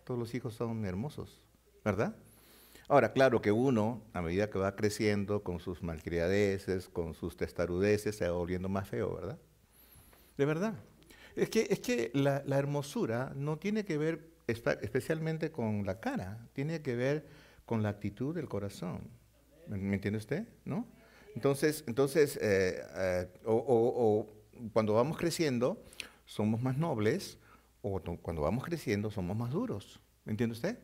todos los hijos son hermosos, ¿verdad? Ahora, claro que uno, a medida que va creciendo con sus malcriadeces, con sus testarudeces, se va volviendo más feo, ¿verdad? De verdad. Es que la hermosura no tiene que ver especialmente con la cara, tiene que ver con la actitud del corazón. ¿Me entiende usted? ¿No? O cuando vamos creciendo, somos más nobles, o cuando vamos creciendo, somos más duros. ¿Me entiende usted?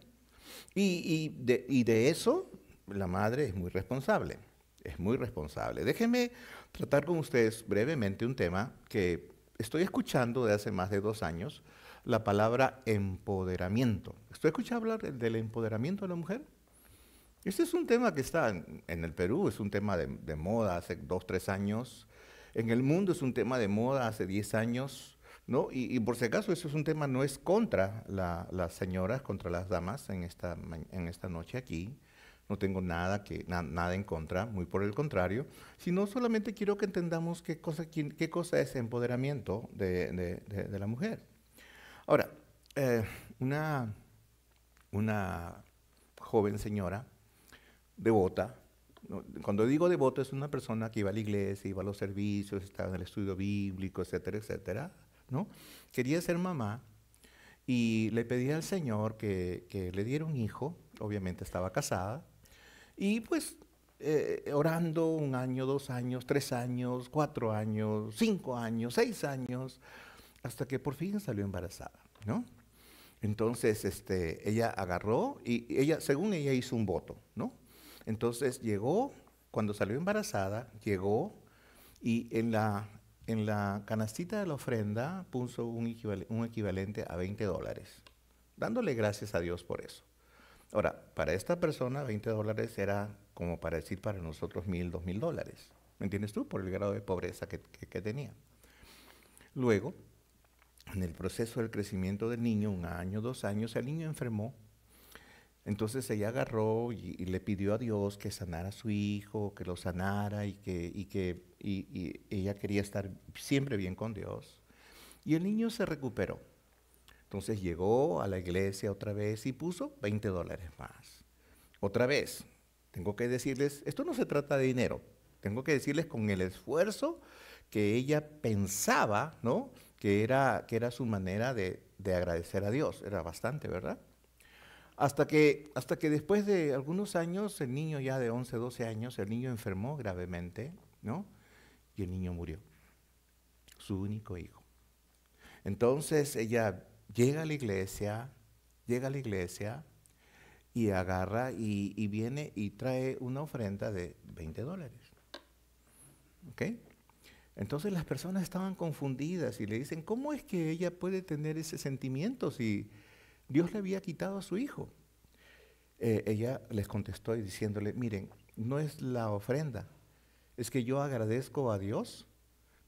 Y de eso la madre es muy responsable, es muy responsable. Déjenme tratar con ustedes brevemente un tema que estoy escuchando de hace más de 2 años, la palabra empoderamiento. ¿Estoy escuchando hablar del empoderamiento de la mujer? Este es un tema que está en el Perú, es un tema de moda hace 2, 3 años. En el mundo es un tema de moda hace 10 años, ¿no? Y por si acaso, eso es un tema, no es contra las señoras, contra las damas en esta noche aquí. No tengo nada en contra, muy por el contrario, sino solamente quiero que entendamos qué cosa es empoderamiento de la mujer. Ahora, eh, una, una joven señora devota. ¿No? Cuando digo devota es una persona que iba a la iglesia, iba a los servicios, estaba en el estudio bíblico, etcétera, etcétera, ¿no? Quería ser mamá y le pedía al Señor que le diera un hijo, obviamente estaba casada, y pues orando 1 año, 2 años, 3 años, 4 años, 5 años, 6 años, hasta que por fin salió embarazada, ¿no? Entonces, ella agarró y ella, según ella, hizo un voto, ¿no? Entonces llegó, cuando salió embarazada, llegó y en la canastita de la ofrenda puso un equivalente a $20, dándole gracias a Dios por eso. Ahora, para esta persona, $20 era como para decir para nosotros 1,000, $2,000. ¿Me entiendes tú? Por el grado de pobreza que tenía. Luego, en el proceso del crecimiento del niño, 1 año, 2 años, el niño enfermó. Entonces ella agarró y le pidió a Dios que sanara a su hijo, que lo sanara y ella quería estar siempre bien con Dios. Y el niño se recuperó. Entonces llegó a la iglesia otra vez y puso $20 más. Otra vez, tengo que decirles, esto no se trata de dinero, tengo que decirles con el esfuerzo que ella pensaba, ¿no? Que era su manera de agradecer a Dios. Era bastante, ¿verdad? Hasta que después de algunos años, el niño ya de 11, 12 años, el niño enfermó gravemente, ¿no? Y el niño murió, su único hijo. Entonces ella llega a la iglesia y agarra y viene y trae una ofrenda de $20. ¿Ok? Entonces las personas estaban confundidas y le dicen, ¿cómo es que ella puede tener ese sentimiento si Dios le había quitado a su hijo? Ella les contestó y diciéndole, miren, no es la ofrenda, es que yo agradezco a Dios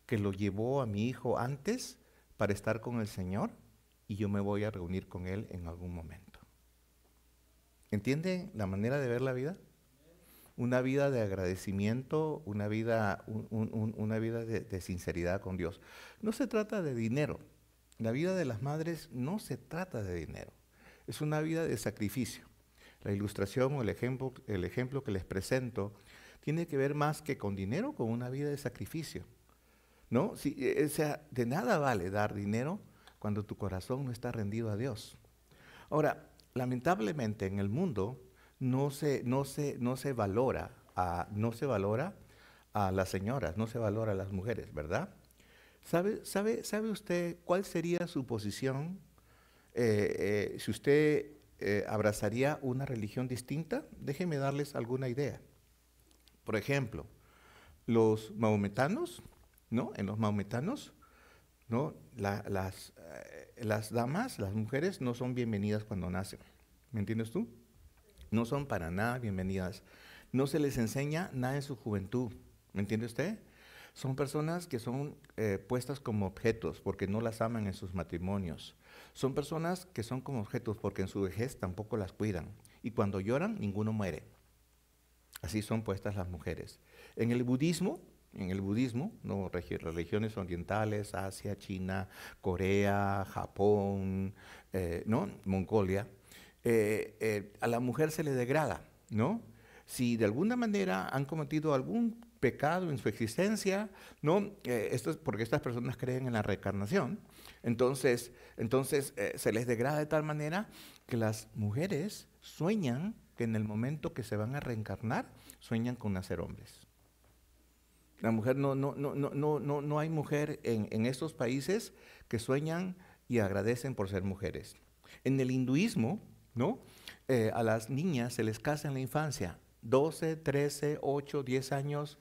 que lo llevó a mi hijo antes para estar con el Señor y yo me voy a reunir con él en algún momento. ¿Entienden la manera de ver la vida? Una vida de agradecimiento, una vida de sinceridad con Dios. No se trata de dinero. La vida de las madres no se trata de dinero. Es una vida de sacrificio. La ilustración o el ejemplo que les presento tiene que ver más que con dinero, con una vida de sacrificio. ¿No? O sea, de nada vale dar dinero cuando tu corazón no está rendido a Dios. Ahora, lamentablemente en el mundo no se valora a las señoras, no se valora a las mujeres, ¿verdad? ¿Sabe usted cuál sería su posición si usted abrazaría una religión distinta? Déjenme darles alguna idea. Por ejemplo, los maometanos, ¿no? En los maometanos, ¿no? Las damas, las mujeres, no son bienvenidas cuando nacen. ¿Me entiendes tú? No son para nada bienvenidas. No se les enseña nada en su juventud. ¿Me entiende usted? Son personas que son puestas como objetos porque no las aman en sus matrimonios. Son personas que son como objetos porque en su vejez tampoco las cuidan. Y cuando lloran, ninguno muere. Así son puestas las mujeres. En el budismo, no, religiones orientales, Asia, China, Corea, Japón, ¿no? Mongolia, a la mujer se le degrada, ¿no? Si de alguna manera han cometido algún pecado en su existencia, ¿no? Esto es porque estas personas creen en la reencarnación. Entonces se les degrada de tal manera que las mujeres sueñan que en el momento que se van a reencarnar, sueñan con nacer hombres. La mujer no hay mujer en estos países que sueñan y agradecen por ser mujeres. En el hinduismo, ¿no? A las niñas se les casa en la infancia, 12, 13, 8, 10 años,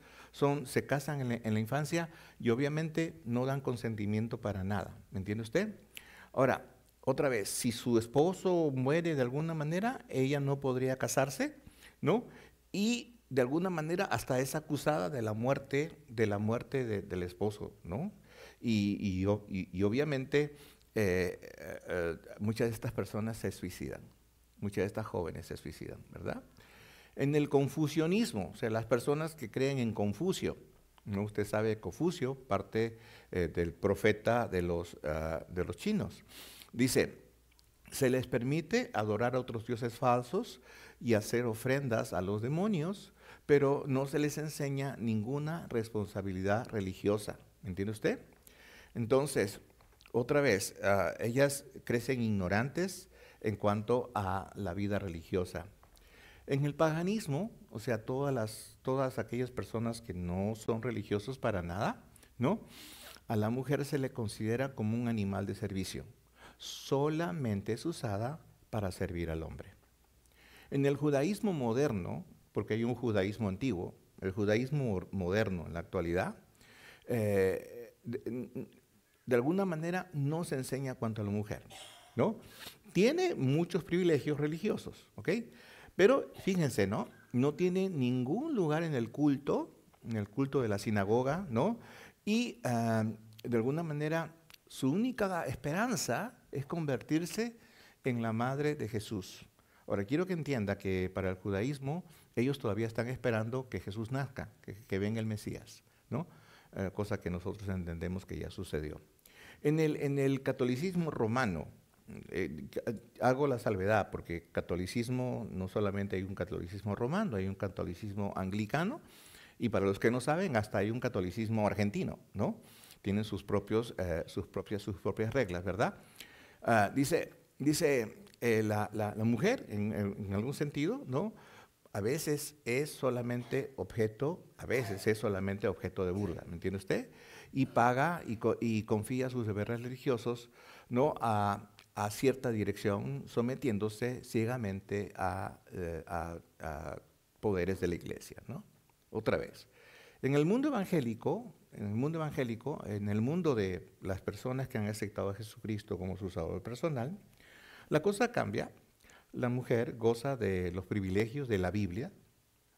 se casan en la infancia y obviamente no dan consentimiento para nada, ¿me entiende usted? Ahora, otra vez, si su esposo muere de alguna manera, ella no podría casarse, ¿no? Y de alguna manera hasta es acusada del esposo, ¿no? Y obviamente muchas de estas personas se suicidan, muchas de estas jóvenes se suicidan, ¿verdad? En el confucianismo, o sea, las personas que creen en Confucio, ¿no? Usted sabe Confucio, parte del profeta de los chinos. Dice, se les permite adorar a otros dioses falsos y hacer ofrendas a los demonios, pero no se les enseña ninguna responsabilidad religiosa. ¿Me entiende usted? Entonces, otra vez, ellas crecen ignorantes en cuanto a la vida religiosa. En el paganismo, o sea, todas aquellas personas que no son religiosos para nada, ¿no? A la mujer se le considera como un animal de servicio. Solamente es usada para servir al hombre. En el judaísmo moderno, porque hay un judaísmo antiguo, el judaísmo moderno en la actualidad, de alguna manera no se enseña cuanto a la mujer, ¿no? Tiene muchos privilegios religiosos, ¿ok? Pero fíjense, ¿no? No tiene ningún lugar en el culto de la sinagoga, ¿no? Y de alguna manera su única esperanza es convertirse en la madre de Jesús. Ahora, quiero que entienda que para el judaísmo ellos todavía están esperando que Jesús nazca, que venga el Mesías, ¿no? Cosa que nosotros entendemos que ya sucedió. En el catolicismo romano, hago la salvedad porque catolicismo, no solamente hay un catolicismo romano, hay un catolicismo anglicano y para los que no saben, hasta hay un catolicismo argentino, ¿no? Tienen sus propias reglas, ¿verdad? Dice la mujer, en algún sentido, ¿no? A veces es solamente objeto de burla, ¿me entiende usted? Y paga y confía sus deberes religiosos, ¿no? A cierta dirección, sometiéndose ciegamente a poderes de la iglesia, ¿no? Otra vez. En el mundo evangélico, en el mundo de las personas que han aceptado a Jesucristo como su Salvador personal, la cosa cambia. La mujer goza de los privilegios de la Biblia.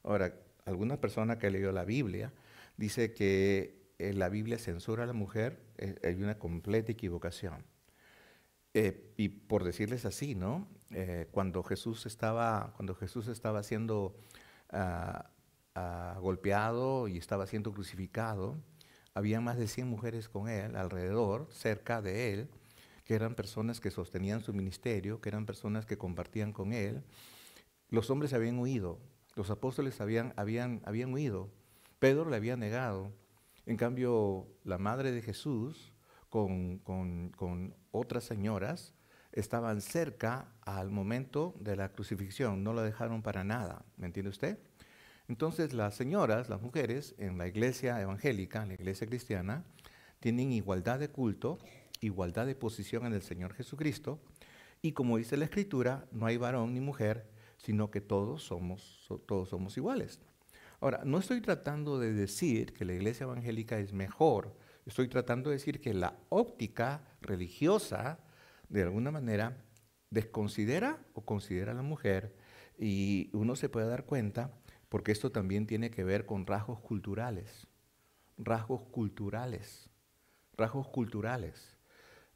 Ahora, alguna persona que ha leído la Biblia dice que la Biblia censura a la mujer. Hay una completa equivocación. Y por decirles así, ¿no? Cuando Jesús estaba siendo golpeado y estaba siendo crucificado, había más de 100 mujeres con él alrededor, cerca de él, que eran personas que sostenían su ministerio, que eran personas que compartían con él. Los hombres habían huido, los apóstoles habían huido, Pedro le había negado. En cambio, la madre de Jesús con otras señoras estaban cerca al momento de la crucifixión, no la dejaron para nada, ¿me entiende usted? Entonces las señoras, las mujeres, en la iglesia evangélica, en la iglesia cristiana, tienen igualdad de culto, igualdad de posición en el Señor Jesucristo, y como dice la Escritura, no hay varón ni mujer, sino que todos somos iguales. Ahora, no estoy tratando de decir que la iglesia evangélica es mejor, estoy tratando de decir que la óptica religiosa, de alguna manera, desconsidera o considera a la mujer, y uno se puede dar cuenta, porque esto también tiene que ver con rasgos culturales.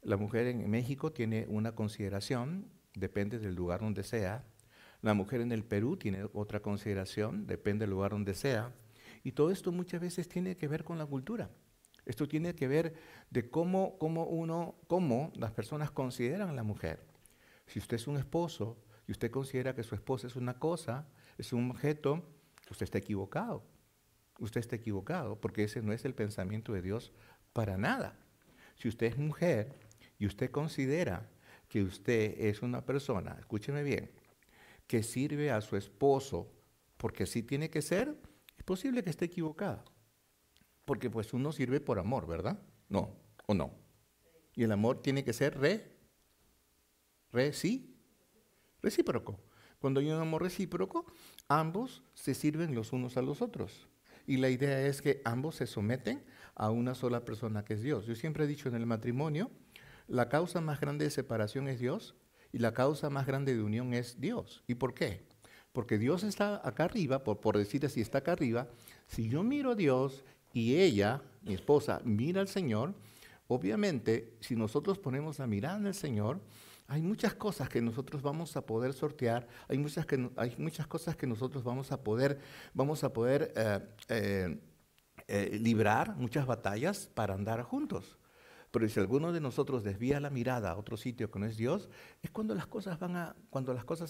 La mujer en México tiene una consideración, depende del lugar donde sea. La mujer en el Perú tiene otra consideración, depende del lugar donde sea. Y todo esto muchas veces tiene que ver con la cultura. Esto tiene que ver de cómo las personas consideran a la mujer. Si usted es un esposo y usted considera que su esposa es una cosa, es un objeto, usted está equivocado. Usted está equivocado, porque ese no es el pensamiento de Dios para nada. Si usted es mujer y usted considera que usted es una persona, escúcheme bien, que sirve a su esposo porque así tiene que ser, es posible que esté equivocada. Porque pues uno sirve por amor, ¿verdad? No, ¿o no? Y el amor tiene que ser sí, recíproco. Cuando hay un amor recíproco, ambos se sirven los unos a los otros. Y la idea es que ambos se someten a una sola persona que es Dios. Yo siempre he dicho en el matrimonio, la causa más grande de separación es Dios y la causa más grande de unión es Dios. ¿Y por qué? Porque Dios está acá arriba, por decir así, está acá arriba. Si yo miro a Dios y ella, mi esposa, mira al Señor, obviamente, si nosotros ponemos la mirada en el Señor, hay muchas cosas que nosotros vamos a poder sortear, hay muchas cosas que nosotros vamos a poder librar, muchas batallas para andar juntos. Pero si alguno de nosotros desvía la mirada a otro sitio que no es Dios, es cuando las cosas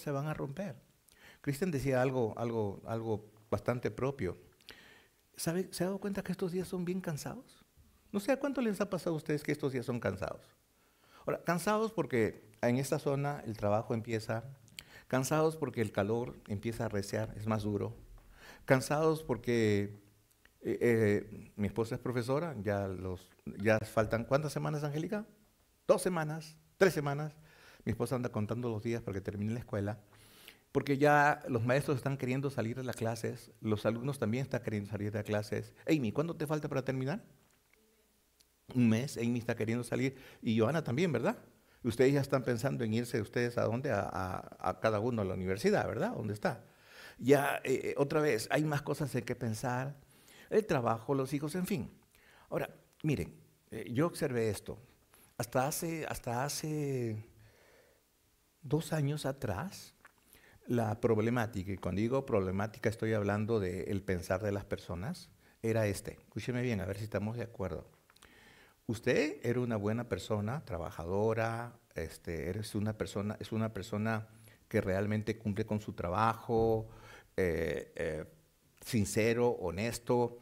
se van a romper. Cristian decía algo bastante propio. ¿Se ha dado cuenta que estos días son bien cansados? No sé a cuánto les ha pasado a ustedes que estos días son cansados. Ahora, cansados porque en esta zona el trabajo empieza, cansados porque el calor empieza a arreciar, es más duro, cansados porque mi esposa es profesora, ya faltan, ¿cuántas semanas, Angélica? 2 semanas, 3 semanas. Mi esposa anda contando los días para que termine la escuela, porque ya los maestros están queriendo salir de las clases, los alumnos también están queriendo salir de las clases. Amy, ¿cuánto te falta para terminar? Un mes, Amy está queriendo salir, y Joana también, ¿verdad? Ustedes ya están pensando en irse, ¿ustedes a dónde? A cada uno a la universidad, ¿verdad? ¿Dónde está? Ya, otra vez, hay más cosas en que pensar, el trabajo, los hijos, en fin. Ahora, miren, yo observé esto. Hasta hace 2 años atrás, la problemática, y cuando digo problemática estoy hablando del pensar de las personas, era escúcheme bien, a ver si estamos de acuerdo. Usted era una buena persona, trabajadora, es una persona que realmente cumple con su trabajo, sincero, honesto.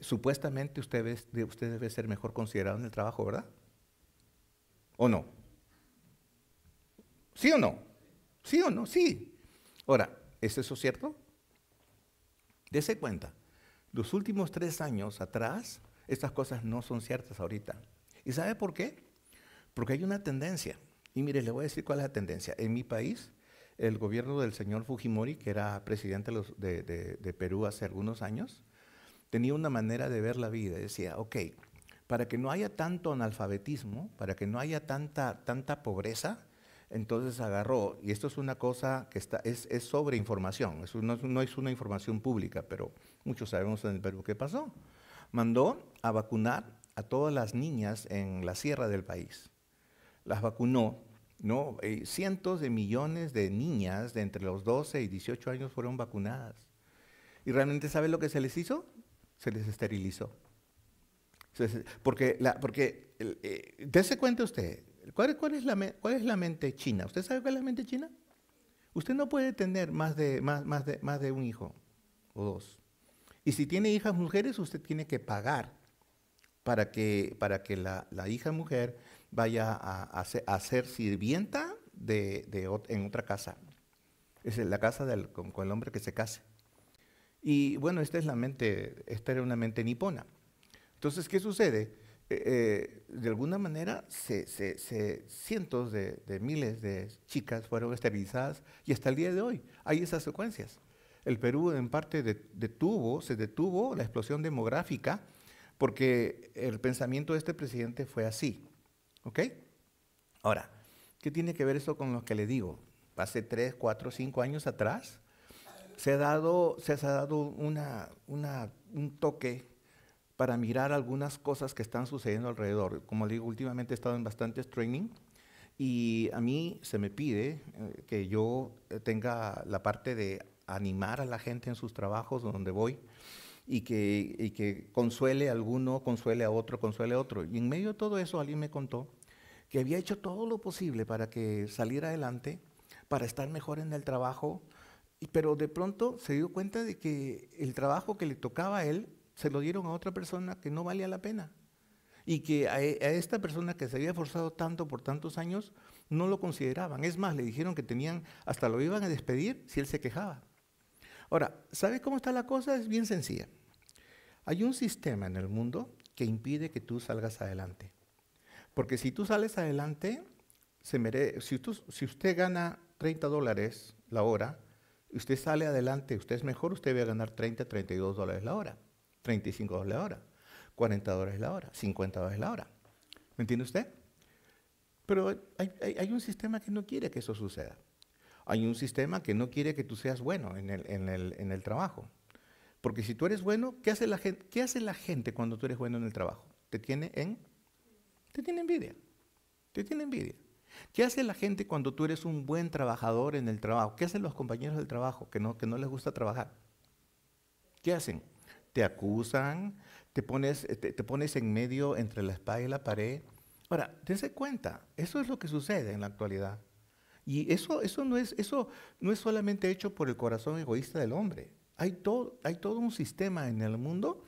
Supuestamente usted debe ser mejor considerado en el trabajo, ¿verdad? ¿O no? ¿Sí o no? ¿Sí o no? Sí. Ahora, ¿es eso cierto? Dese cuenta, los últimos 3 años atrás, estas cosas no son ciertas ahorita. ¿Y sabe por qué? Porque hay una tendencia. Y mire, le voy a decir cuál es la tendencia. En mi país, el gobierno del señor Fujimori, que era presidente de Perú hace algunos años, tenía una manera de ver la vida. Decía, ok, para que no haya tanto analfabetismo, para que no haya tanta pobreza, entonces agarró, y esto es una cosa que es sobre información, no es una información pública, pero muchos sabemos en el Perú qué pasó. Mandó a vacunar a todas las niñas en la sierra del país. Las vacunó, ¿no? Cientos de millones de niñas de entre los 12 y 18 años fueron vacunadas. ¿Y realmente sabe lo que se les hizo? Se les esterilizó. Dese cuenta usted, ¿cuál es la mente china? ¿Usted sabe cuál es la mente china? Usted no puede tener más de un hijo o dos. Y si tiene hijas mujeres, usted tiene que pagar para que la hija mujer vaya a ser sirvienta en otra casa. Es la casa con el hombre que se case. Y bueno, esta era una mente nipona. Entonces, ¿qué sucede? De alguna manera, cientos de miles de chicas fueron esterilizadas y hasta el día de hoy hay esas secuencias. El Perú en parte se detuvo la explosión demográfica porque el pensamiento de este presidente fue así. ¿Ok? Ahora, ¿qué tiene que ver esto con lo que le digo? Hace 3, 4, 5 años atrás se ha dado un toque para mirar algunas cosas que están sucediendo alrededor. Como le digo, últimamente he estado en bastantes training y a mí se me pide que yo tenga la parte de animar a la gente en sus trabajos donde voy y que consuele a alguno, consuele a otro, consuele a otro. Y en medio de todo eso alguien me contó que había hecho todo lo posible para que saliera adelante, para estar mejor en el trabajo, pero de pronto se dio cuenta de que el trabajo que le tocaba a él se lo dieron a otra persona que no valía la pena. Y que a esta persona que se había esforzado tanto por tantos años no lo consideraban. Es más, le dijeron que hasta lo iban a despedir si él se quejaba. Ahora, ¿sabe cómo está la cosa? Es bien sencilla. Hay un sistema en el mundo que impide que tú salgas adelante. Porque si tú sales adelante, si usted gana $30 la hora, usted sale adelante, usted es mejor, usted va a ganar $32 la hora, $35 la hora, $40 la hora, $50 la hora. ¿Me entiende usted? Pero hay un sistema que no quiere que eso suceda. Hay un sistema que no quiere que tú seas bueno en el trabajo. Porque si tú eres bueno, ¿qué hace la gente cuando tú eres bueno en el trabajo? Te tiene envidia. Te tiene envidia. ¿Qué hace la gente cuando tú eres un buen trabajador en el trabajo? ¿Qué hacen los compañeros del trabajo que no les gusta trabajar? ¿Qué hacen? Te acusan, te pones en medio entre la espada y la pared. Ahora, dense cuenta, eso es lo que sucede en la actualidad. Y eso no es solamente hecho por el corazón egoísta del hombre. Hay todo un sistema en el mundo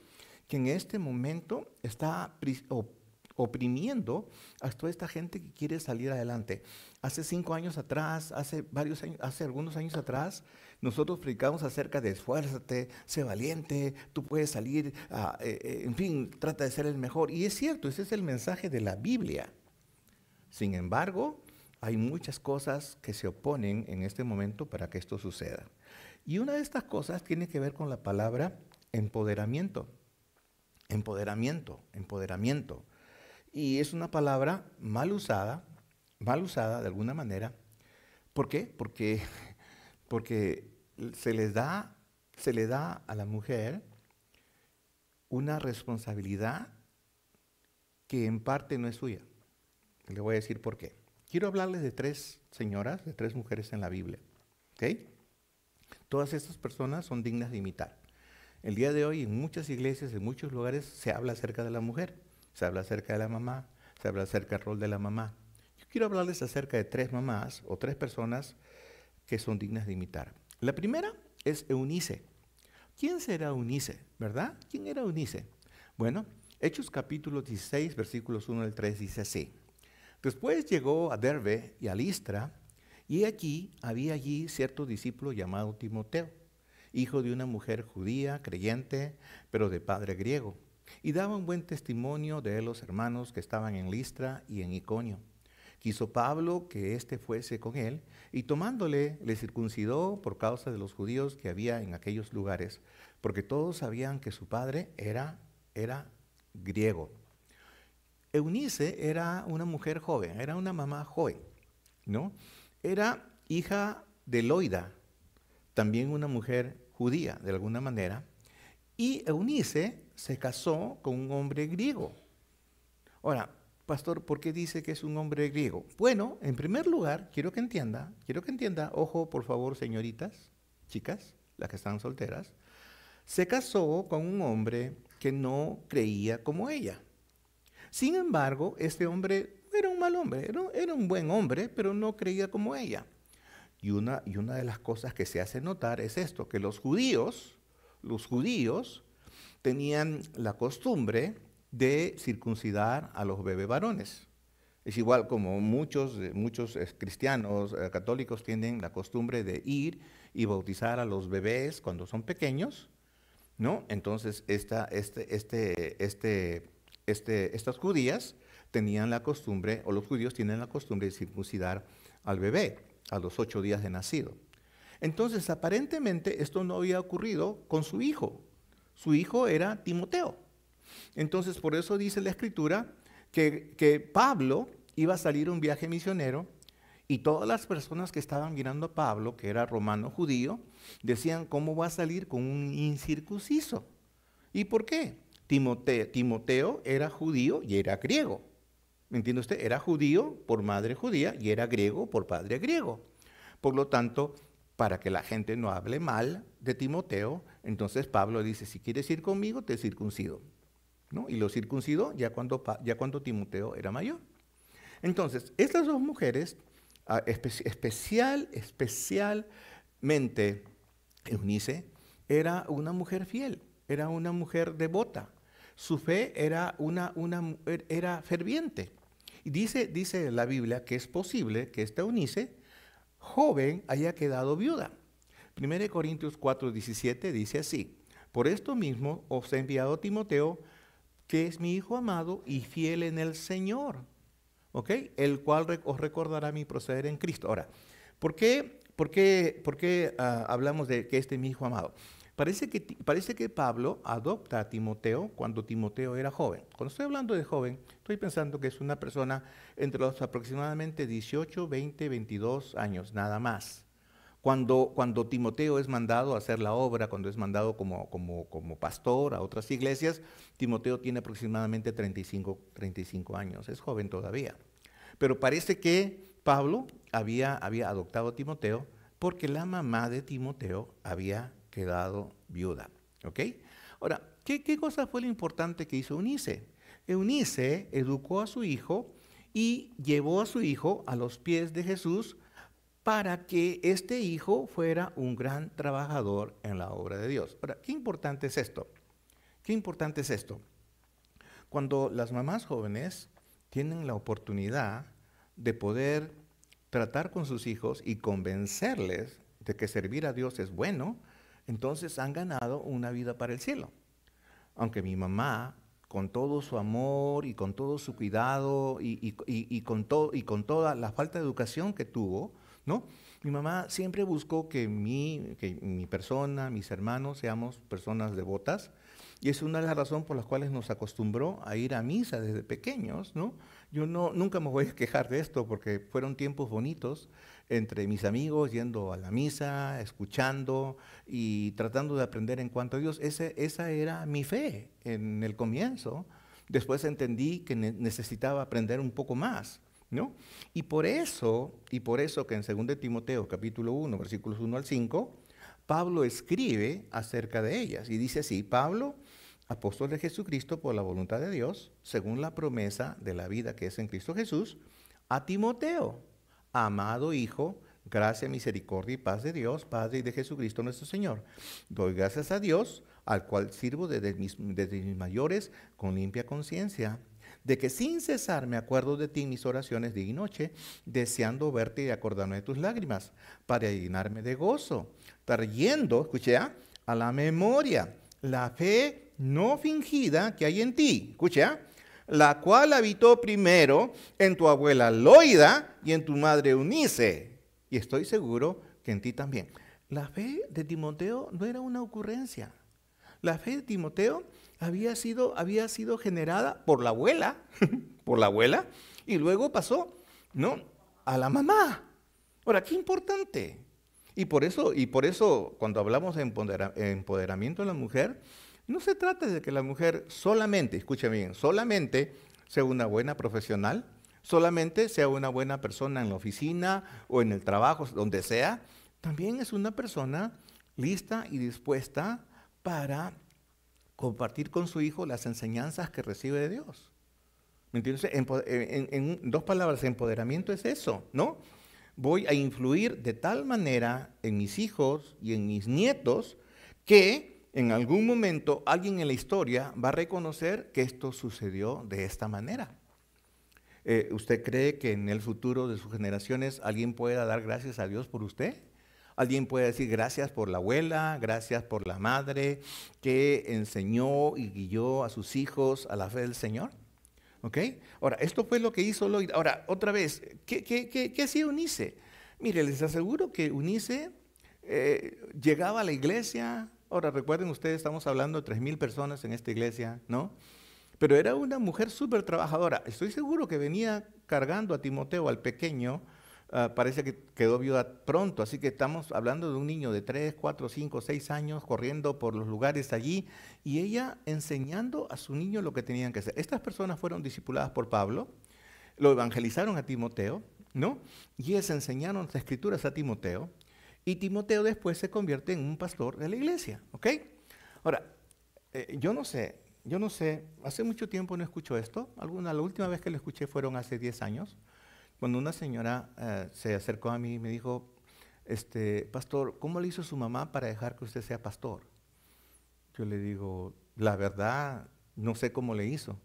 que en este momento está oprimiendo a toda esta gente que quiere salir adelante. Hace 5 años atrás, hace algunos años atrás, nosotros predicamos acerca de esfuérzate, sé valiente, tú puedes salir, en fin, trata de ser el mejor. Y es cierto, ese es el mensaje de la Biblia. Sin embargo, hay muchas cosas que se oponen en este momento para que esto suceda. Y una de estas cosas tiene que ver con la palabra empoderamiento. Empoderamiento. Y es una palabra mal usada de alguna manera. ¿Por qué? Porque se le da a la mujer una responsabilidad que en parte no es suya. Le voy a decir por qué. Quiero hablarles de 3 señoras, de 3 mujeres en la Biblia. ¿Okay? Todas estas personas son dignas de imitar. El día de hoy en muchas iglesias, en muchos lugares, se habla acerca de la mujer, se habla acerca de la mamá, se habla acerca del rol de la mamá. Yo quiero hablarles acerca de 3 mamás o 3 personas que son dignas de imitar. La primera es Eunice. ¿Quién será Eunice? ¿Verdad? ¿Quién era Eunice? Bueno, Hechos capítulo 16, versículos 1 al 3 dice así. Después llegó a Derbe y a Listra, y había allí cierto discípulo llamado Timoteo, hijo de una mujer judía, creyente, pero de padre griego, y daba un buen testimonio de él los hermanos que estaban en Listra y en Iconio. Quiso Pablo que éste fuese con él, y tomándole, le circuncidó por causa de los judíos que había en aquellos lugares, porque todos sabían que su padre era griego. Eunice era una mujer joven, era una mamá joven, ¿no? Era hija de Loida, también una mujer judía, de alguna manera, y Eunice se casó con un hombre griego. Ahora, pastor, ¿por qué dice que es un hombre griego? Bueno, en primer lugar, quiero que entienda, ojo, por favor, señoritas, chicas, las que están solteras, se casó con un hombre que no creía como ella. Sin embargo, este hombre era un mal hombre, era un buen hombre, pero no creía como ella. Y una de las cosas que se hace notar es esto, que los judíos tenían la costumbre de circuncidar a los bebés varones. Es igual como muchos cristianos católicos tienen la costumbre de ir y bautizar a los bebés cuando son pequeños, ¿no? Entonces estas judías tenían la costumbre, o los judíos tienen la costumbre de circuncidar al bebé a los 8 días de nacido. Entonces, aparentemente, esto no había ocurrido con su hijo. Su hijo era Timoteo. Entonces, por eso dice la Escritura que Pablo iba a salir a un viaje misionero y todas las personas que estaban mirando a Pablo, que era romano judío, decían, ¿cómo va a salir con un incircunciso? ¿Y por qué? Timoteo era judío y era griego. ¿Me entiende usted? Era judío por madre judía y era griego por padre griego. Por lo tanto, para que la gente no hable mal de Timoteo, entonces Pablo dice, si quieres ir conmigo, te circuncido, ¿no? Y lo circuncidó ya cuando Timoteo era mayor. Entonces, estas 2 mujeres Especialmente Eunice era una mujer fiel, era una mujer devota. Su fe era ferviente. Y dice la Biblia que es posible que esta Eunice, joven, haya quedado viuda. 1 Corintios 4:17 dice así: por esto mismo os he enviado a Timoteo, que es mi hijo amado y fiel en el Señor, ¿ok? El cual os recordará mi proceder en Cristo. Ahora, ¿por qué hablamos de que este es mi hijo amado? Parece que Pablo adopta a Timoteo cuando Timoteo era joven. Cuando estoy hablando de joven, estoy pensando que es una persona entre los aproximadamente 18, 20, 22 años, nada más. Cuando Timoteo es mandado a hacer la obra, cuando es mandado como pastor a otras iglesias, Timoteo tiene aproximadamente 35 años, es joven todavía. Pero parece que Pablo había adoptado a Timoteo porque la mamá de Timoteo había quedado viuda. ¿Ok? Ahora, ¿qué cosa fue lo importante que hizo Eunice? Eunice educó a su hijo y llevó a su hijo a los pies de Jesús para que este hijo fuera un gran trabajador en la obra de Dios. Ahora, ¿qué importante es esto? ¿Qué importante es esto? Cuando las mamás jóvenes tienen la oportunidad de poder tratar con sus hijos y convencerles de que servir a Dios es bueno, entonces han ganado una vida para el cielo. Aunque mi mamá, con todo su amor y con todo su cuidado y con toda la falta de educación que tuvo, ¿no? Mi mamá siempre buscó que mi persona, mis hermanos, seamos personas devotas. Y es una de las razones por las cuales nos acostumbró a ir a misa desde pequeños, ¿no? Yo nunca me voy a quejar de esto porque fueron tiempos bonitos entre mis amigos, yendo a la misa, escuchando y tratando de aprender en cuanto a Dios. Esa era mi fe en el comienzo. Después entendí que necesitaba aprender un poco más, ¿no? Y por eso que en 2 Timoteo capítulo 1, versículos 1 al 5, Pablo escribe acerca de ellas y dice así: Pablo, apóstol de Jesucristo por la voluntad de Dios, según la promesa de la vida que es en Cristo Jesús, a Timoteo, amado hijo, gracia, misericordia y paz de Dios, Padre y de Jesucristo nuestro Señor. Doy gracias a Dios, al cual sirvo desde mis mayores con limpia conciencia, de que sin cesar me acuerdo de ti en mis oraciones día y noche, deseando verte y acordarme de tus lágrimas, para llenarme de gozo, trayendo, escuché, a la memoria la fe no fingida que hay en ti, escucha, la cual habitó primero en tu abuela Loida y en tu madre Eunice, y estoy seguro que en ti también. La fe de Timoteo no era una ocurrencia. La fe de Timoteo había sido generada por la abuela, por la abuela, y luego pasó, ¿no?, a la mamá. Ahora, qué importante. Y por eso cuando hablamos de empoderamiento de la mujer, no se trata de que la mujer solamente, escúchame bien, solamente sea una buena profesional, solamente sea una buena persona en la oficina o en el trabajo, donde sea. También es una persona lista y dispuesta para compartir con su hijo las enseñanzas que recibe de Dios. ¿Me entiendes? En dos palabras, empoderamiento es eso, ¿no? Voy a influir de tal manera en mis hijos y en mis nietos que en algún momento alguien en la historia va a reconocer que esto sucedió de esta manera. ¿Usted cree que en el futuro de sus generaciones alguien pueda dar gracias a Dios por usted? Alguien puede decir gracias por la abuela, gracias por la madre que enseñó y guió a sus hijos a la fe del Señor. ¿Ok? Ahora, esto fue lo que hizo Loida. Ahora, otra vez, ¿qué hacía Eunice? Mire, les aseguro que Eunice llegaba a la iglesia. Ahora, recuerden ustedes, estamos hablando de 3,000 personas en esta iglesia, ¿no? Pero era una mujer súper trabajadora. Estoy seguro que venía cargando a Timoteo, al pequeño. Parece que quedó viuda pronto, así que estamos hablando de un niño de 3, 4, 5, 6 años corriendo por los lugares allí y ella enseñando a su niño lo que tenían que hacer. Estas personas fueron discipuladas por Pablo, lo evangelizaron a Timoteo, ¿no? Y ellas enseñaron las escrituras a Timoteo y Timoteo después se convierte en un pastor de la iglesia, ¿ok? Ahora, yo no sé, hace mucho tiempo no escucho esto, la última vez que lo escuché fueron hace 10 años. cuando una señora se acercó a mí y me dijo, pastor, ¿cómo le hizo su mamá para dejar que usted sea pastor? Yo le digo, la verdad, no sé cómo le hizo,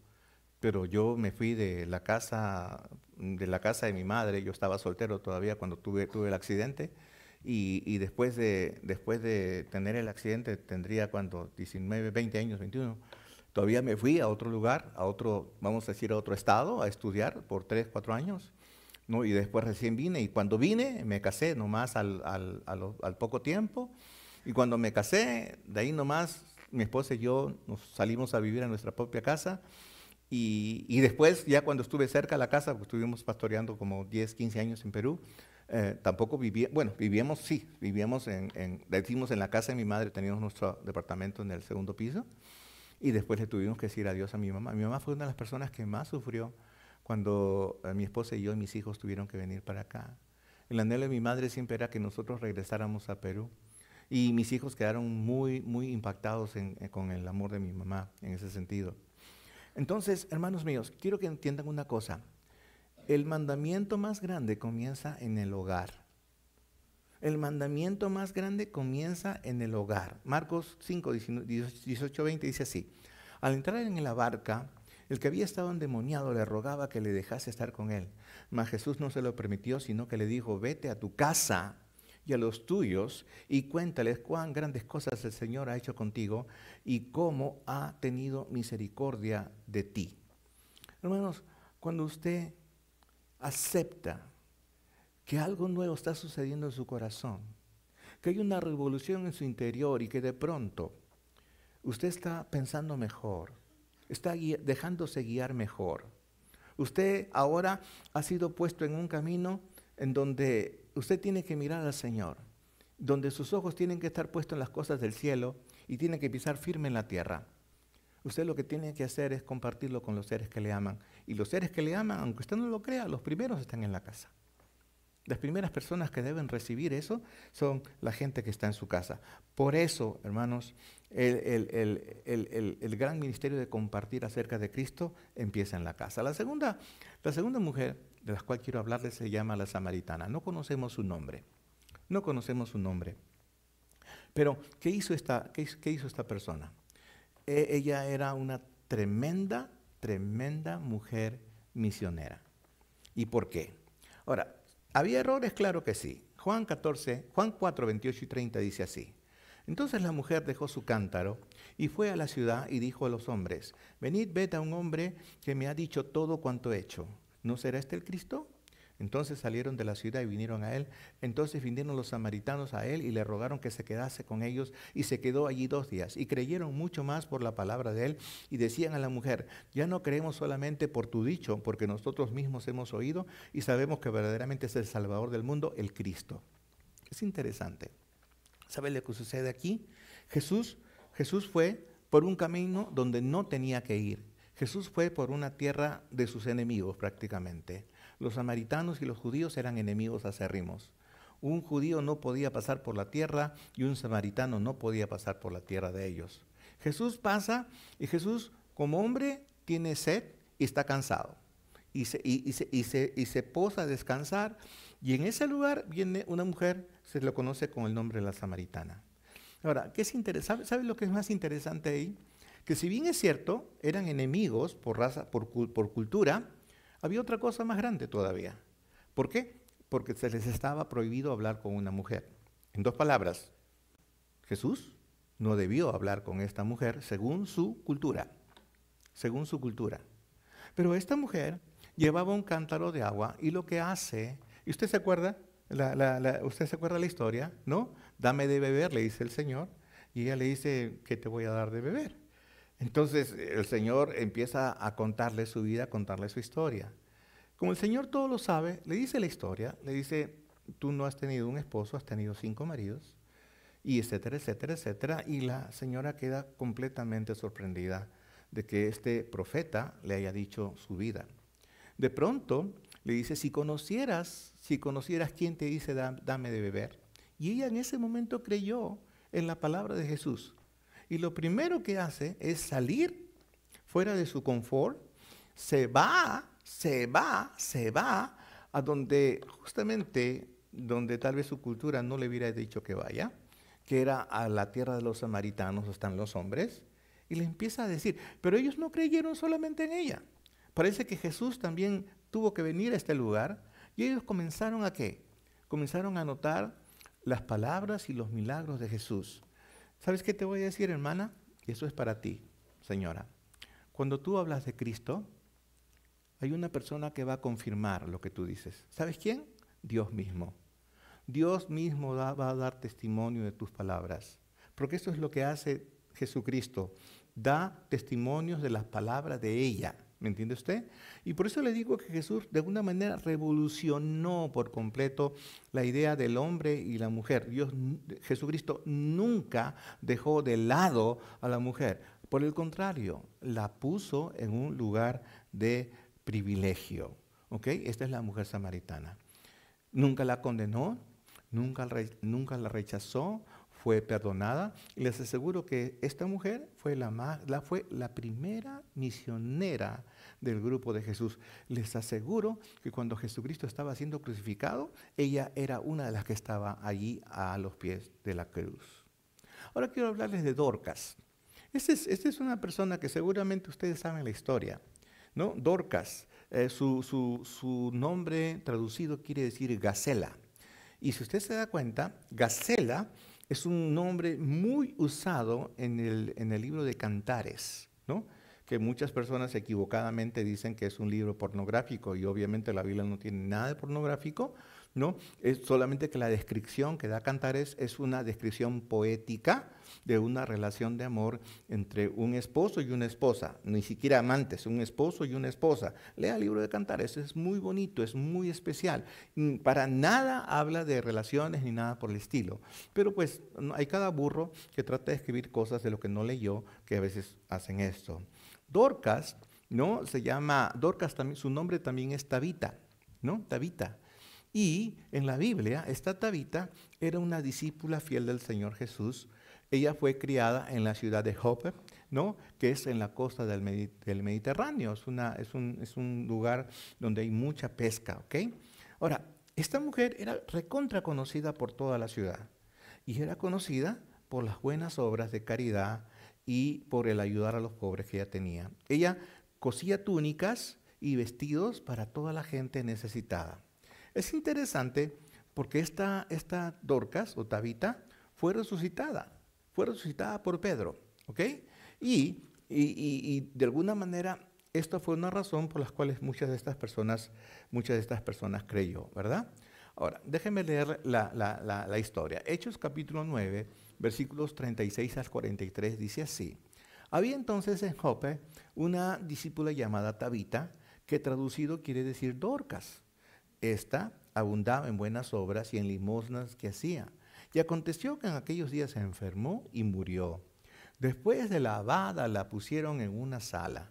pero yo me fui de la casa de mi madre. Yo estaba soltero todavía cuando tuve el accidente, y después de tener el accidente, tendría cuando 19, 20 años, 21, todavía me fui a otro lugar, vamos a decir, a otro estado, a estudiar por 3, 4 años, ¿no? Y después recién vine, y cuando vine me casé nomás al poco tiempo, y cuando me casé, de ahí nomás mi esposa y yo nos salimos a vivir a nuestra propia casa, y después, ya cuando estuve cerca de la casa, pues estuvimos pastoreando como 10, 15 años en Perú. Tampoco vivíamos en la casa de mi madre, teníamos nuestro departamento en el segundo piso, y después le tuvimos que decir adiós a mi mamá. Mi mamá fue una de las personas que más sufrió cuando mi esposa y yo y mis hijos tuvieron que venir para acá. El anhelo de mi madre siempre era que nosotros regresáramos a Perú, y mis hijos quedaron muy, muy impactados con el amor de mi mamá en ese sentido. Entonces, hermanos míos, quiero que entiendan una cosa. El mandamiento más grande comienza en el hogar. El mandamiento más grande comienza en el hogar. Marcos 5, 18, 20 dice así. Al entrar en la barca, el que había estado endemoniado le rogaba que le dejase estar con él. Mas Jesús no se lo permitió, sino que le dijo, vete a tu casa y a los tuyos y cuéntales cuán grandes cosas el Señor ha hecho contigo y cómo ha tenido misericordia de ti. Hermanos, cuando usted acepta que algo nuevo está sucediendo en su corazón, que hay una revolución en su interior y que de pronto usted está pensando mejor, está dejándose guiar mejor. Usted ahora ha sido puesto en un camino en donde usted tiene que mirar al Señor, donde sus ojos tienen que estar puestos en las cosas del cielo y tiene que pisar firme en la tierra. Usted lo que tiene que hacer es compartirlo con los seres que le aman. Y los seres que le aman, aunque usted no lo crea, los primeros están en la casa. Las primeras personas que deben recibir eso son la gente que está en su casa. Por eso, hermanos, el gran ministerio de compartir acerca de Cristo empieza en la casa. La segunda mujer de la cual quiero hablarles se llama la samaritana. No conocemos su nombre. No conocemos su nombre. Pero, ¿qué hizo esta persona? Ella era una tremenda, tremenda mujer misionera. ¿Y por qué? Ahora, ¿había errores? Claro que sí. Juan 4, 28 y 30 dice así. Entonces la mujer dejó su cántaro y fue a la ciudad y dijo a los hombres, venid, ved a un hombre que me ha dicho todo cuanto he hecho. ¿No será este el Cristo? Entonces salieron de la ciudad y vinieron a él. Entonces vinieron los samaritanos a él y le rogaron que se quedase con ellos, y se quedó allí 2 días. Y creyeron mucho más por la palabra de él, y decían a la mujer, ya no creemos solamente por tu dicho, porque nosotros mismos hemos oído y sabemos que verdaderamente es el Salvador del mundo, el Cristo. Es interesante. ¿Sabe lo que sucede aquí? Jesús fue por un camino donde no tenía que ir. Jesús fue por una tierra de sus enemigos prácticamente. Los samaritanos y los judíos eran enemigos acérrimos. Un judío no podía pasar por la tierra y un samaritano no podía pasar por la tierra de ellos. Jesús pasa, y Jesús como hombre tiene sed y está cansado. Y se posa a descansar, y en ese lugar viene una mujer, se lo conoce con el nombre de la samaritana. Ahora, ¿qué es interesante? ¿Sabe lo que es más interesante ahí? Que si bien es cierto, eran enemigos por raza, por cultura, había otra cosa más grande todavía. ¿Por qué? Porque se les estaba prohibido hablar con una mujer. En 2 palabras, Jesús no debió hablar con esta mujer según su cultura. Según su cultura. Pero esta mujer llevaba un cántaro de agua, y lo que hace, ¿y usted se acuerda? ¿Usted se acuerda la historia? ¿No? Dame de beber, le dice el Señor, y ella le dice, ¿qué te voy a dar de beber? Entonces el Señor empieza a contarle su vida, a contarle su historia. Como el Señor todo lo sabe, le dice la historia, le dice, tú no has tenido un esposo, has tenido 5 maridos, y etcétera, etcétera, etcétera. Y la señora queda completamente sorprendida de que este profeta le haya dicho su vida. De pronto le dice, si conocieras quién te dice dame de beber. Y ella en ese momento creyó en la palabra de Jesús. Y lo primero que hace es salir fuera de su confort, se va a donde justamente donde tal vez su cultura no le hubiera dicho que vaya, que era a la tierra de los samaritanos, donde están los hombres, y le empieza a decir, pero ellos no creyeron solamente en ella. Parece que Jesús también tuvo que venir a este lugar y ellos comenzaron a ¿qué? Comenzaron a notar las palabras y los milagros de Jesús. ¿Sabes qué te voy a decir, hermana? Y eso es para ti, señora. Cuando tú hablas de Cristo, hay una persona que va a confirmar lo que tú dices. ¿Sabes quién? Dios mismo. Dios mismo va a dar testimonio de tus palabras. Porque eso es lo que hace Jesucristo. Da testimonios de las palabras de ella. ¿Me entiende usted? Y por eso le digo que Jesús de alguna manera revolucionó por completo la idea del hombre y la mujer. Jesucristo nunca dejó de lado a la mujer. Por el contrario, la puso en un lugar de privilegio. ¿Ok? Esta es la mujer samaritana. Nunca la condenó, nunca la rechazó, fue perdonada. Y les aseguro que esta mujer fue la primera misionera del grupo de Jesús. Les aseguro que cuando Jesucristo estaba siendo crucificado, ella era una de las que estaba allí a los pies de la cruz. Ahora quiero hablarles de Dorcas. Esta es una persona que seguramente ustedes saben la historia, ¿no? Dorcas, su nombre traducido quiere decir gacela. Y si usted se da cuenta, gacela es un nombre muy usado en el libro de Cantares, ¿no? Que muchas personas equivocadamente dicen que es un libro pornográfico y obviamente la Biblia no tiene nada de pornográfico, ¿no? Es solamente que la descripción que da Cantares es una descripción poética de una relación de amor entre un esposo y una esposa, ni siquiera amantes, un esposo y una esposa. Lea el libro de Cantares, es muy bonito, es muy especial. Para nada habla de relaciones ni nada por el estilo, pero pues hay cada burro que trata de escribir cosas de lo que no leyó, que a veces hacen esto. Dorcas, ¿no? Se llama, Dorcas también, su nombre también es Tabita, ¿no? Tabita. Y en la Biblia, esta Tabita era una discípula fiel del Señor Jesús. Ella fue criada en la ciudad de Jope, ¿no? Que es en la costa del Mediterráneo. Es un lugar donde hay mucha pesca, ¿ok? Ahora, esta mujer era recontra conocida por toda la ciudad. Y era conocida por las buenas obras de caridad y por el ayudar a los pobres que ella tenía. Ella cosía túnicas y vestidos para toda la gente necesitada. Es interesante porque esta Dorcas o Tabita fue resucitada por Pedro, ¿ok? Y de alguna manera esta fue una razón por las cuales muchas de estas personas creyó, ¿verdad? Ahora, déjenme leer la historia. Hechos capítulo 9, versículos 36 al 43, dice así. Había entonces en Jope una discípula llamada Tabita, que traducido quiere decir Dorcas. Esta abundaba en buenas obras y en limosnas que hacía. Y aconteció que en aquellos días se enfermó y murió. Después de lavada la pusieron en una sala.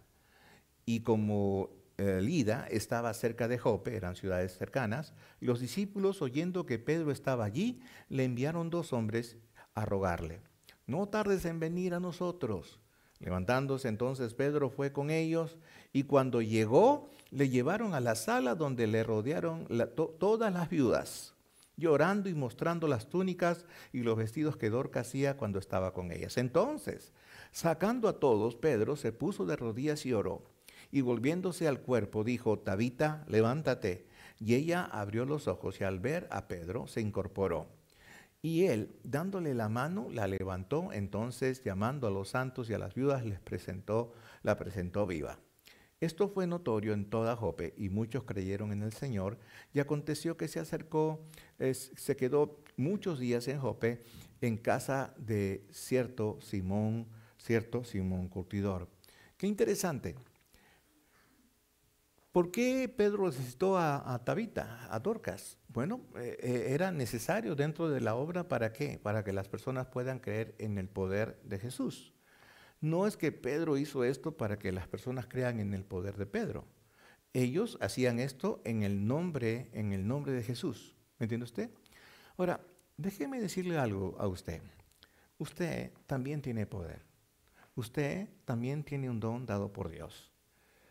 Y como Lida estaba cerca de Jope, eran ciudades cercanas, los discípulos, oyendo que Pedro estaba allí, le enviaron 2 hombres a rogarle: no tardes en venir a nosotros. Levantándose entonces Pedro fue con ellos, y cuando llegó, le llevaron a la sala donde le rodearon todas las viudas, llorando y mostrando las túnicas y los vestidos que Dorcas hacía cuando estaba con ellas. Entonces, sacando a todos, Pedro se puso de rodillas y oró. Y volviéndose al cuerpo, dijo: Tabita, levántate. Y ella abrió los ojos y al ver a Pedro se incorporó. Y él, dándole la mano, la levantó. Entonces, llamando a los santos y a las viudas, la presentó viva. Esto fue notorio en toda Jope, y muchos creyeron en el Señor. Y aconteció que se quedó muchos días en Jope, en casa de cierto Simón Curtidor. Qué interesante. ¿Por qué Pedro necesitó a Tabita, a Dorcas? Bueno, era necesario dentro de la obra. ¿Para qué? Para que las personas puedan creer en el poder de Jesús. No es que Pedro hizo esto para que las personas crean en el poder de Pedro. Ellos hacían esto en el nombre de Jesús. ¿Me entiende usted? Ahora, déjeme decirle algo a usted. Usted también tiene poder. Usted también tiene un don dado por Dios.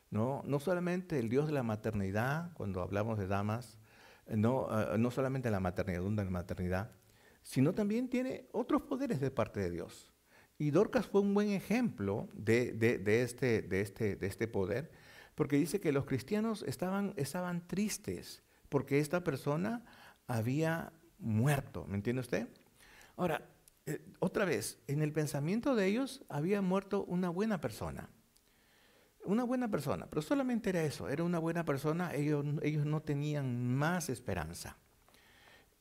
¿no? No solamente el Dios de la maternidad, cuando hablamos de damas, no solamente la maternidad, de la maternidad, sino también tiene otros poderes de parte de Dios. Y Dorcas fue un buen ejemplo de este poder, porque dice que los cristianos estaban tristes porque esta persona había muerto, ¿me entiende usted? Ahora, otra vez, en el pensamiento de ellos había muerto una buena persona, pero solamente era eso, era una buena persona, ellos no tenían más esperanza.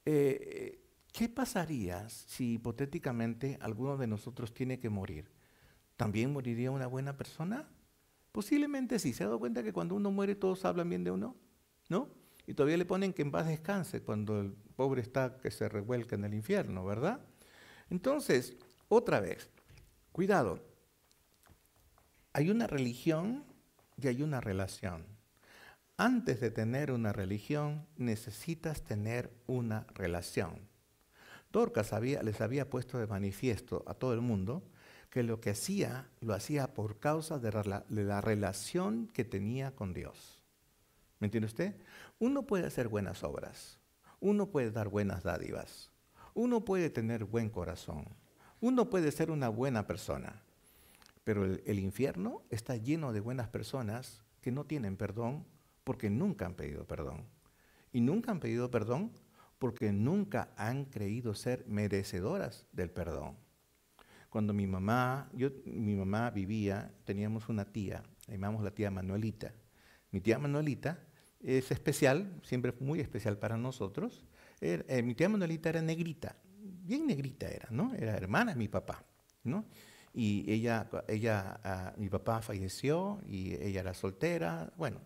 ¿Qué pasaría si hipotéticamente alguno de nosotros tiene que morir? ¿También moriría una buena persona? Posiblemente sí. ¿Se ha dado cuenta que cuando uno muere todos hablan bien de uno? ¿No? Y todavía le ponen que en paz descanse cuando el pobre está que se revuelca en el infierno, ¿verdad? Entonces, otra vez, cuidado. Hay una religión y hay una relación. Antes de tener una religión, necesitas tener una relación. Dorcas les había puesto de manifiesto a todo el mundo que lo que hacía, lo hacía por causa de la relación que tenía con Dios. ¿Me entiende usted? Uno puede hacer buenas obras, uno puede dar buenas dádivas, uno puede tener buen corazón, uno puede ser una buena persona, pero el infierno está lleno de buenas personas que no tienen perdón porque nunca han pedido perdón. Y nunca han pedido perdón porque nunca han creído ser merecedoras del perdón. Cuando mi mamá vivía, teníamos una tía, la llamamos la tía Manuelita. Mi tía Manuelita es especial, siempre fue muy especial para nosotros. Mi tía Manuelita era negrita, bien negrita era, ¿no? Era hermana de mi papá, ¿no? Y mi papá falleció y ella era soltera, bueno,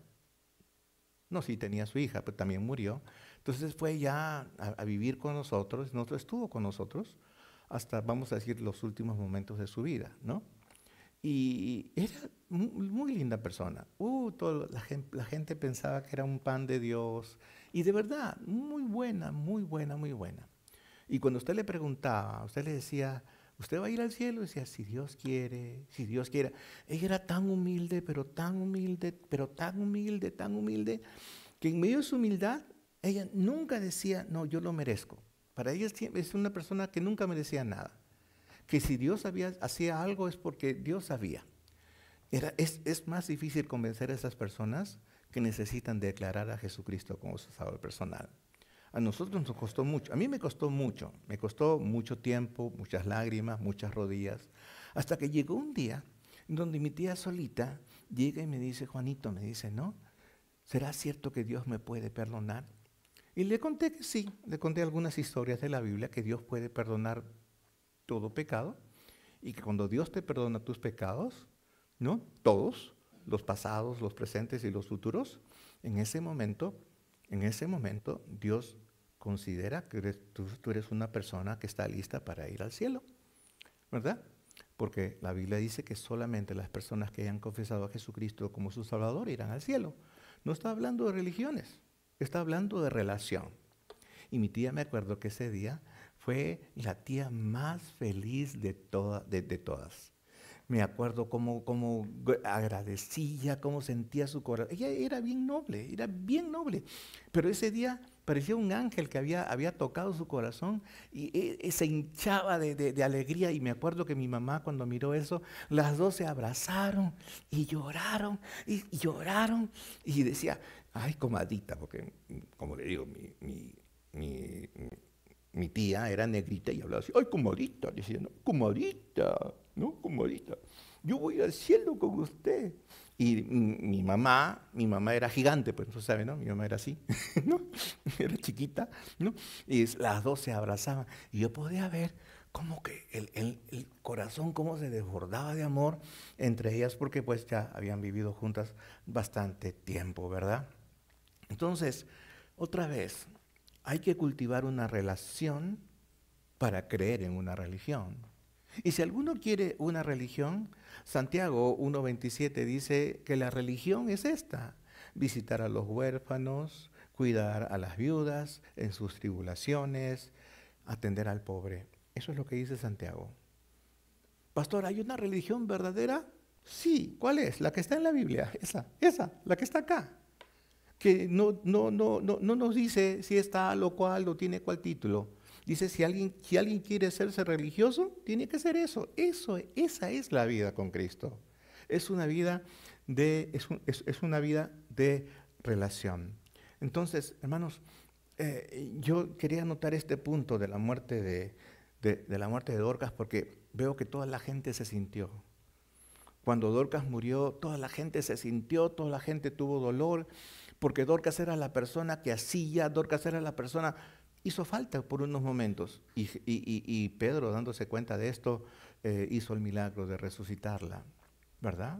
no, sí tenía su hija, pero también murió. Entonces fue ya a vivir con nosotros, estuvo con nosotros hasta, vamos a decir, los últimos momentos de su vida, ¿no? Y era muy linda persona. La gente pensaba que era un pan de Dios. Y de verdad, muy buena, muy buena, muy buena. Y cuando usted le preguntaba, usted le decía, ¿usted va a ir al cielo? Y decía, si Dios quiere, si Dios quiere. Ella era tan humilde, pero tan humilde, pero tan humilde, tan humilde, que en medio de su humildad, ella nunca decía, no, yo lo merezco. Para ella es una persona que nunca merecía nada. Que si Dios hacía algo es porque Dios sabía. Es más difícil convencer a esas personas que necesitan declarar a Jesucristo como su Salvador personal. A nosotros nos costó mucho, a mí me costó mucho tiempo, muchas lágrimas, muchas rodillas, hasta que llegó un día donde mi tía solita llega y me dice, Juanito, me dice, ¿no? ¿Será cierto que Dios me puede perdonar? Y le conté que sí, le conté algunas historias de la Biblia que Dios puede perdonar todo pecado y que cuando Dios te perdona tus pecados, ¿no? Todos, los pasados, los presentes y los futuros, en ese momento Dios considera que tú eres una persona que está lista para ir al cielo, ¿verdad? Porque la Biblia dice que solamente las personas que hayan confesado a Jesucristo como su Salvador irán al cielo. No está hablando de religiones, está hablando de relación. Y mi tía, me acuerdo que ese día fue la tía más feliz de todas. Me acuerdo cómo agradecía, cómo sentía su corazón. Ella era bien noble. Pero ese día parecía un ángel que había tocado su corazón y se hinchaba de alegría. Y me acuerdo que mi mamá, cuando miró eso, las dos se abrazaron y lloraron y lloraron. Y decía, ay, comadita, porque como le digo, mi tía era negrita y hablaba así, ay, comadita, decía, no, comadita, ¿no? Comadita, yo voy al cielo con usted. Y mi mamá era gigante, pues no sabe, ¿no? Mi mamá era así, ¿no? Era chiquita, ¿no? Y las dos se abrazaban. Y yo podía ver como que el corazón cómo se desbordaba de amor entre ellas, porque pues ya habían vivido juntas bastante tiempo, ¿verdad? Entonces, otra vez, hay que cultivar una relación para creer en una religión. Y si alguno quiere una religión, Santiago 1:27 dice que la religión es esta: visitar a los huérfanos, cuidar a las viudas en sus tribulaciones, atender al pobre. Eso es lo que dice Santiago. Pastor, ¿hay una religión verdadera? Sí, ¿cuál es? La que está en la Biblia, esa, la que está acá. Que no nos dice si es tal o cual o tiene cuál título. Dice, si alguien quiere hacerse religioso, tiene que ser eso. Esa es la vida con Cristo. Es una vida es una vida de relación. Entonces, hermanos, yo quería anotar este punto de la muerte de la muerte de Dorcas porque veo que toda la gente se sintió. Cuando Dorcas murió, toda la gente se sintió, toda la gente tuvo dolor, porque Dorcas era la persona que hacía, Dorcas era la persona, hizo falta por unos momentos. Y Pedro, dándose cuenta de esto, hizo el milagro de resucitarla, ¿verdad?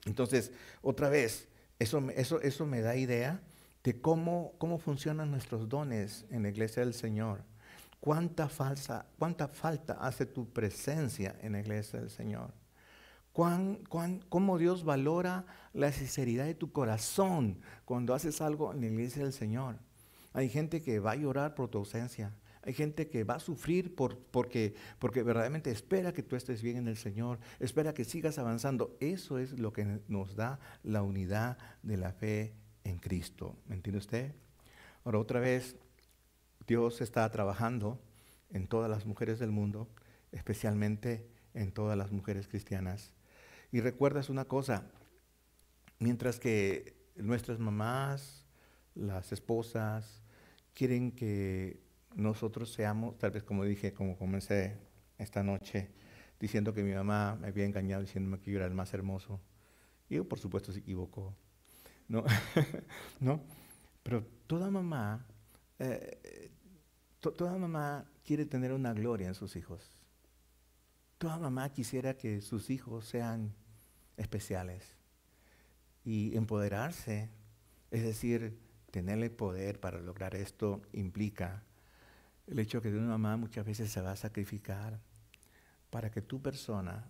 Entonces, otra vez, eso me da idea de cómo funcionan nuestros dones en la iglesia del Señor. Cuánta falta hace tu presencia en la iglesia del Señor. Cómo Dios valora la sinceridad de tu corazón cuando haces algo en la iglesia del Señor. Hay gente que va a llorar por tu ausencia. Hay gente que va a sufrir porque verdaderamente espera que tú estés bien en el Señor, espera que sigas avanzando. Eso es lo que nos da la unidad de la fe en Cristo. ¿Me entiende usted? Ahora, otra vez, Dios está trabajando en todas las mujeres del mundo, especialmente en todas las mujeres cristianas. Y recuerdas una cosa, mientras que nuestras mamás, las esposas, quieren que nosotros seamos, tal vez como dije, como comencé esta noche, diciendo que mi mamá me había engañado diciéndome que yo era el más hermoso. Y yo, por supuesto, se equivocó, ¿no? ¿No? Pero eh, toda mamá quiere tener una gloria en sus hijos. Toda mamá quisiera que sus hijos sean especiales. Y empoderarse, es decir, tenerle poder para lograr esto, implica el hecho que una mamá muchas veces se va a sacrificar para que tu persona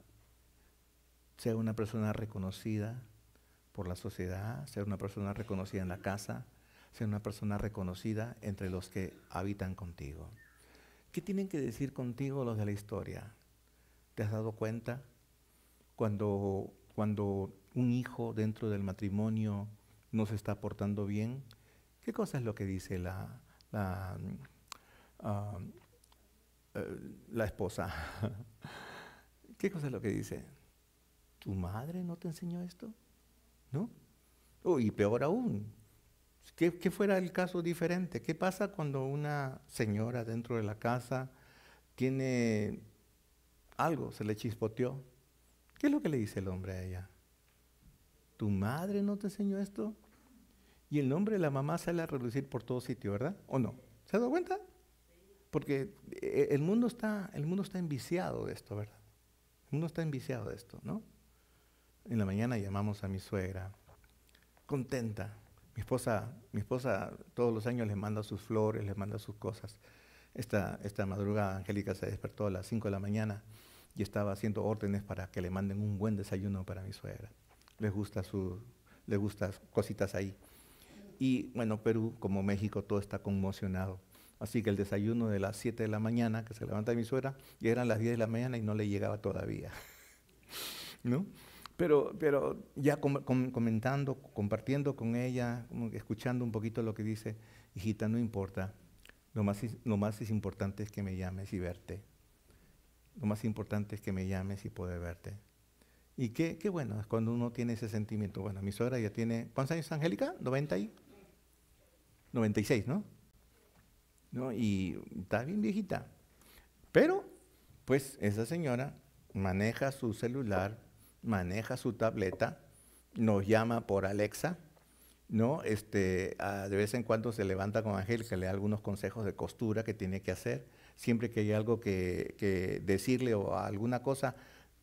sea una persona reconocida por la sociedad, sea una persona reconocida en la casa, sea una persona reconocida entre los que habitan contigo. ¿Qué tienen que decir contigo los de la historia? ¿Te has dado cuenta? Cuando un hijo dentro del matrimonio no se está portando bien, ¿qué cosa es lo que dice la, ah, la esposa? ¿Qué cosa es lo que dice? ¿Tu madre no te enseñó esto? ¿No? Y peor aún, ¿qué fuera el caso diferente? ¿Qué pasa cuando una señora dentro de la casa tiene algo, se le chispoteó? ¿Qué es lo que le dice el hombre a ella? ¿Tu madre no te enseñó esto? Y el nombre de la mamá sale a relucir por todo sitio, ¿verdad? ¿O no? ¿Se ha dado cuenta? Porque el mundo está enviciado de esto, ¿verdad? El mundo está enviciado de esto, ¿no? En la mañana llamamos a mi suegra, contenta. Mi esposa todos los años le manda sus flores, le manda sus cosas. Esta madrugada Angélica se despertó a las 5 de la mañana y estaba haciendo órdenes para que le manden un buen desayuno para mi suegra. Les gusta cositas ahí. Y bueno, Perú, como México, todo está conmocionado. Así que el desayuno de las 7 de la mañana, que se levanta mi suegra, ya eran las 10 de la mañana y no le llegaba todavía, ¿no? Pero ya comentando, compartiendo con ella, como que escuchando un poquito lo que dice, hijita, no importa, lo más es importante es que me llames y verte. Lo más importante es que me llames y poder verte. Y qué bueno es cuando uno tiene ese sentimiento. Bueno, mi suegra ya tiene, ¿cuántos años, Angélica? 96, ¿no? ¿No? Y está bien viejita. Pero, pues, esa señora maneja su celular, maneja su tableta, nos llama por Alexa, ¿no? De vez en cuando se levanta con Ángel que le da algunos consejos de costura que tiene que hacer. Siempre que hay algo que decirle o alguna cosa,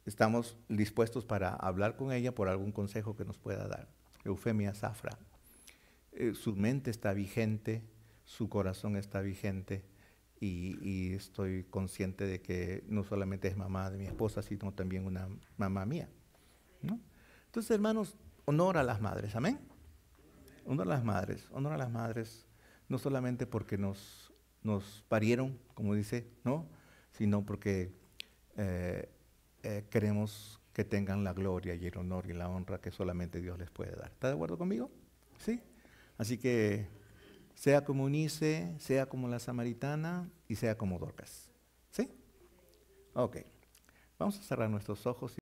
estamos dispuestos para hablar con ella por algún consejo que nos pueda dar. Eufemia Zafra. Su mente está vigente, su corazón está vigente y estoy consciente de que no solamente es mamá de mi esposa, sino también una mamá mía, ¿no? Entonces, hermanos, honor a las madres, amén. Honor a las madres, no solamente porque nos parieron, como dice, ¿no? Sino porque queremos que tengan la gloria y el honor y la honra que solamente Dios les puede dar. ¿Está de acuerdo conmigo? ¿Sí? Así que sea como Eunice, sea como la samaritana y sea como Dorcas. ¿Sí? Ok. Vamos a cerrar nuestros ojos.